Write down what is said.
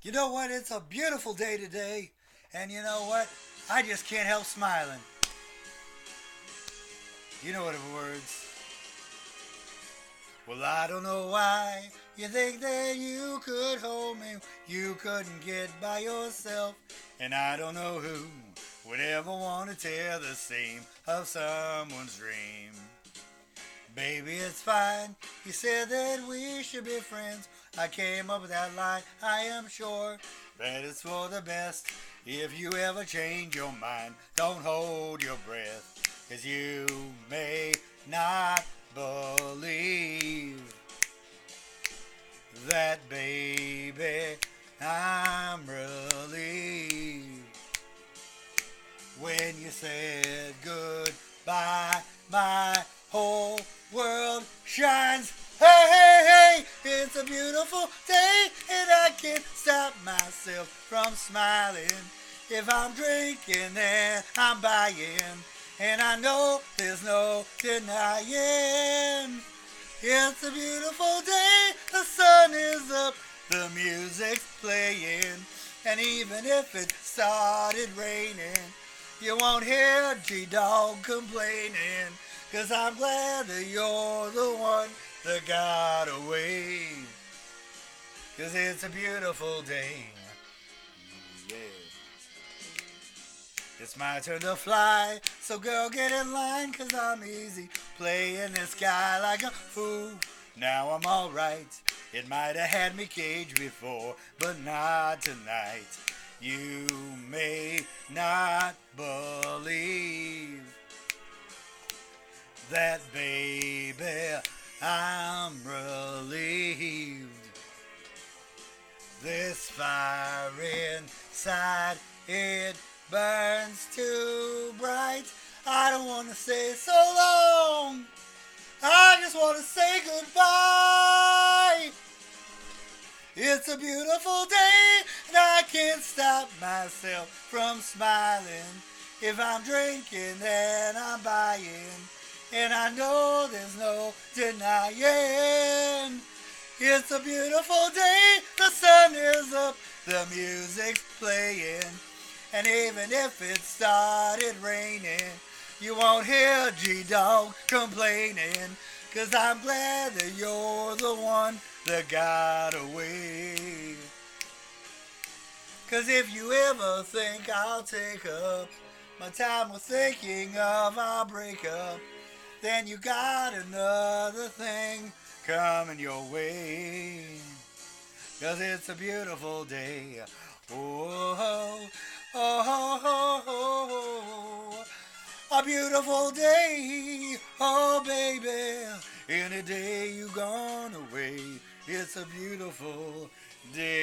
You know what? It's a beautiful day today. And you know what? I just can't help smiling. You know what the words. Well, I don't know why you think that you could hold me. You couldn't get by yourself. And I don't know who would ever want to tear the seam of someone's dream. Baby, it's fine. You said that we should be friends. I came up with that line. I am sure that it's for the best. If you ever change your mind, don't hold your breath. 'Cause you may not believe that, baby, I'm relieved. When you said goodbye, my whole world shines. Hey, hey, hey, it's a beautiful day, and I can't stop myself from smiling. If I'm drinking, then I'm buying, and I know there's no denying. It's a beautiful day, the sun is up, the music's playing, and even if it started raining, you won't hear G-Dog complaining. 'Cause I'm glad that you're the one that got away. 'Cause it's a beautiful day. Yeah. It's my turn to fly, so girl get in line, 'cause I'm easy playing this guy like a fool. Now I'm alright. It might have had me caged before, but not tonight. You may not believe that, baby, I'm relieved. This fire inside, it burns too bright. I don't want to say so long. I just want to say goodbye. It's a beautiful day, and I can't stop myself from smiling. If I'm drinking, then I'm buying, and I know there's no denying. It's a beautiful day, the sun is up, the music's playing, and even if it started raining, you won't hear G-Dog complaining. 'Cause I'm glad that you're the one that got away. 'Cause if you ever think I'll take up my time with thinking of our breakup, then you got another thing coming your way. 'Cause it's a beautiful day. Oh, oh, oh, oh, a beautiful day. Oh, baby, any day you gone away, it's a beautiful day.